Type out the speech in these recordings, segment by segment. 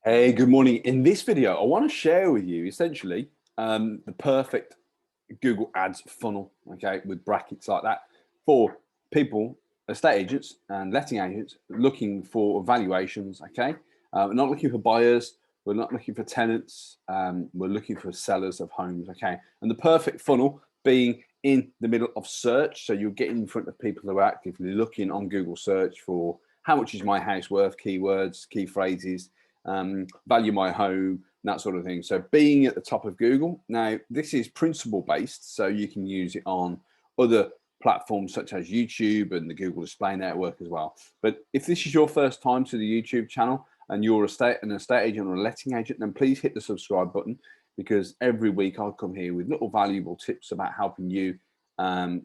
Hey, good morning. In this video, I want to share with you essentially the perfect Google Ads funnel, okay, with brackets like that for people, estate agents and letting agents looking for valuations, okay? We're not looking for buyers, we're not looking for tenants, we're looking for sellers of homes, okay? And the perfect funnel being in the middle of search, so you're getting in front of people who are actively looking on Google search for how much is my house worth, keywords, key phrases, value my home, that sort of thing. So being at the top of Google. Now, this is principle based, so you can use it on other platforms such as YouTube and the Google Display Network as well. But if this is your first time to the YouTube channel and you're an estate agent or a letting agent, then please hit the subscribe button, because every week I'll come here with little valuable tips about helping you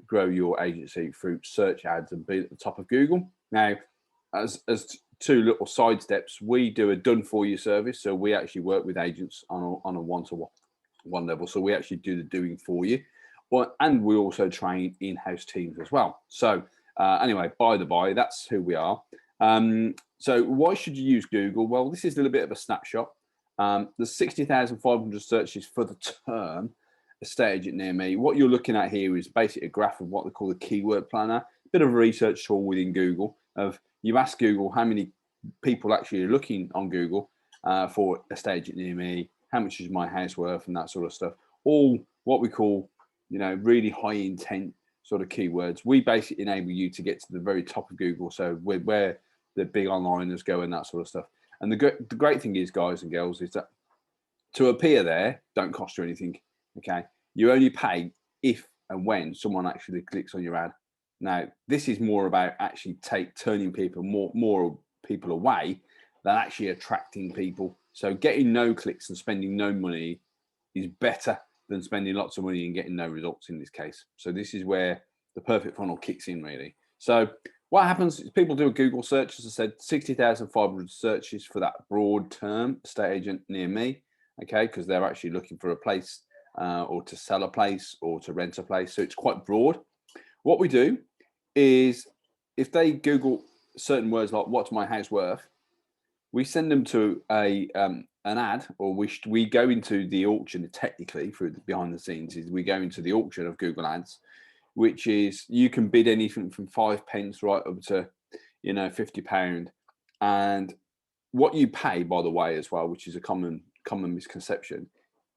grow your agency through search ads and be at the top of Google. Now, as two little side steps, we do a done for you service. So we actually work with agents on a one-to-one level. So we actually do the doing for you. And we also train in-house teams as well. So anyway, by the by, that's who we are. So why should you use Google? Well, this is a little bit of a snapshot. There's 60,500 searches for the term estate agent near me. What you're looking at here is basically a graph of what they call the keyword planner, a bit of a research tool within Google. Of you ask Google how many people actually are looking on Google for estate agent near me, how much is my house worth, and that sort of stuff. All what we call, really high intent sort of keywords. We basically enable you to get to the very top of Google, so where the big onliners go and that sort of stuff. And the great thing is, guys and girls, is that to appear there don't cost you anything. Okay, you only pay if and when someone actually clicks on your ad. Now, this is more about actually turning people more people away than actually attracting people. So getting no clicks and spending no money is better than spending lots of money and getting no results in this case. So this is where the perfect funnel kicks in, really. So what happens is people do a Google search, as I said, 60,500 searches for that broad term, estate agent near me, okay, because they're actually looking for a place or to sell a place or to rent a place. So it's quite broad. What we do is if they Google certain words like "what's my house worth," we send them to an ad, or we go into the auction. Technically, through the behind the scenes, is we go into the auction of Google Ads, which is you can bid anything from 5p right up to £50, and what you pay, by the way, as well, which is a common misconception,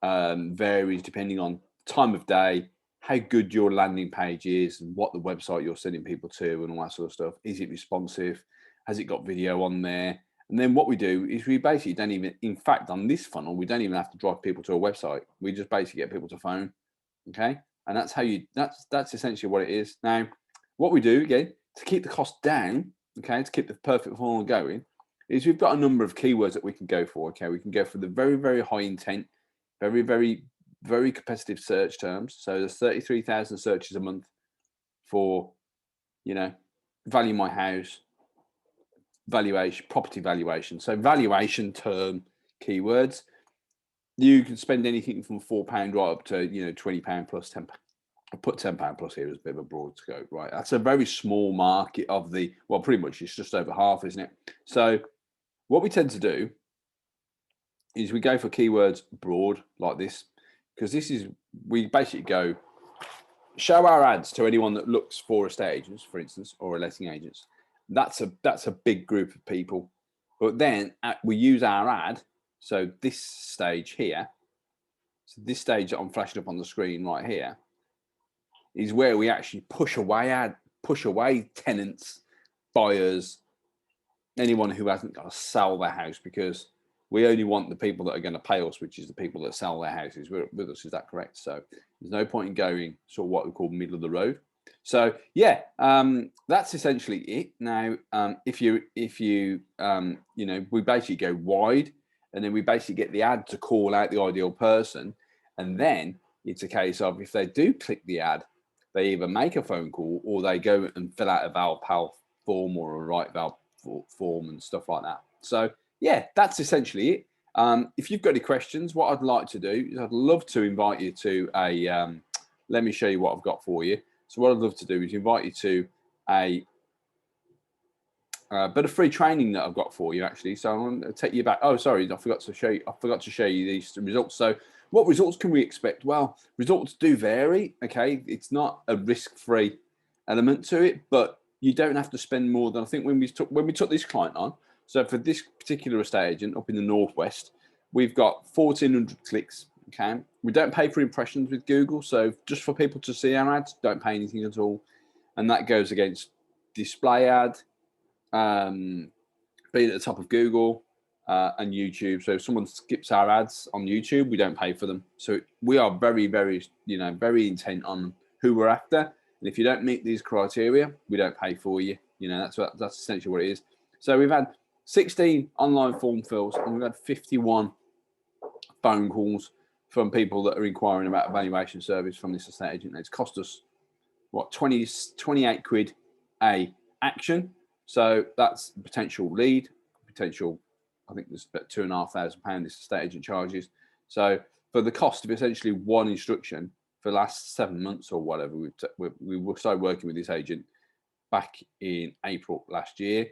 varies depending on time of day, how good your landing page is, and what the website you're sending people to, and all that sort of stuff. Is it responsive? Has it got video on there? And then what we do is we basically don't even, in fact, on this funnel, we don't even have to drive people to a website. We just basically get people to phone. Okay. And that's how that's essentially what it is. Now, what we do again to keep the cost down, okay, to keep the perfect funnel going, is we've got a number of keywords that we can go for. Okay. We can go for the very, very high intent, very, very, very competitive search terms. So there's 33,000 searches a month for, value my house, valuation, property valuation. So valuation term keywords, you can spend anything from £4 right up to, £20 plus £10. I'll put £10 plus here as a bit of a broad scope, right? That's a very small market of pretty much it's just over half, isn't it? So what we tend to do is we go for keywords broad like this, because we basically go show our ads to anyone that looks for estate agents, for instance, or letting agents. That's a big group of people. But then we use our ad. So this stage here, this stage that I'm flashing up on the screen right here, is where we actually push away tenants, buyers, anyone who hasn't got to sell their house, because we only want the people that are going to pay us, which is the people that sell their houses with us. Is that correct? So there's no point in going sort of what we call middle of the road. So yeah, that's essentially it. Now, if you we basically go wide, and then we basically get the ad to call out the ideal person, and then it's a case of if they do click the ad, they either make a phone call or they go and fill out a ValPal form or a Rightval form and stuff like that. So yeah, that's essentially it. If you've got any questions, what I'd like to do is I'd love to invite you to let me show you what I've got for you. So what I'd love to do is invite you to bit of free training that I've got for you actually. So I want to take you back. Oh, sorry, I forgot to show you. I forgot to show you these results. So what results can we expect? Well, results do vary. Okay, it's not a risk-free element to it, but you don't have to spend more than, I think when we took this client on. So for this particular estate agent up in the Northwest, we've got 1,400 clicks. Okay, we don't pay for impressions with Google, so just for people to see our ads, don't pay anything at all, and that goes against display ad, being at the top of Google and YouTube. So if someone skips our ads on YouTube, we don't pay for them. So we are very, very, very intent on who we're after. And if you don't meet these criteria, we don't pay for you. That's essentially what it is. So we've had 16 online form fills and we've had 51 phone calls from people that are inquiring about a valuation service from this estate agent. It's cost us what, 28 quid a action. So that's potential lead, potential, I think there's about £2,500 this estate agent charges. So for the cost of essentially one instruction for the last 7 months or whatever, we started working with this agent back in April last year.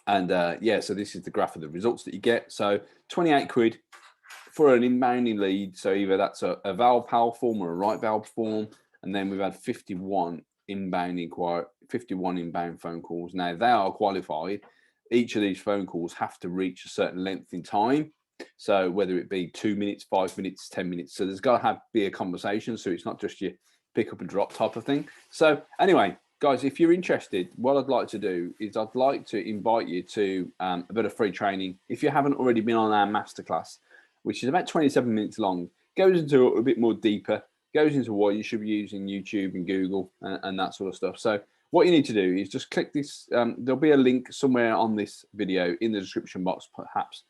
And yeah, so this is the graph of the results that you get. So 28 quid for an inbound lead. So either that's a ValPal form or a RightVal form. And then we've had 51 inbound phone calls. Now they are qualified. Each of these phone calls have to reach a certain length in time. So whether it be 2 minutes, 5 minutes, 10 minutes. So there's got to be a conversation. So it's not just your pick up and drop type of thing. So anyway, guys, if you're interested, what I'd like to do is I'd like to invite you to a bit of free training. If you haven't already been on our masterclass, which is about 27 minutes long, goes into a bit more deeper, goes into why you should be using YouTube and Google and that sort of stuff. So what you need to do is just click this. There'll be a link somewhere on this video in the description box, perhaps.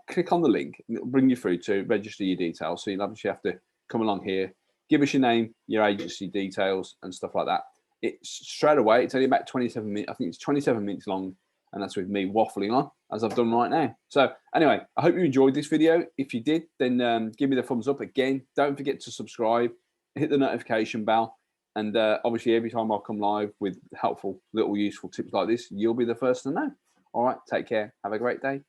Click on the link and it'll bring you through to register your details. So you'll obviously have to come along here, give us your name, your agency details and stuff like that. It's straight away. It's only about 27 minutes. I think it's 27 minutes long. And that's with me waffling on as I've done right now. So anyway, I hope you enjoyed this video. If you did, then give me the thumbs up. Again, don't forget to subscribe, hit the notification bell. And obviously every time I come live with helpful, little useful tips like this, you'll be the first to know. All right, take care. Have a great day.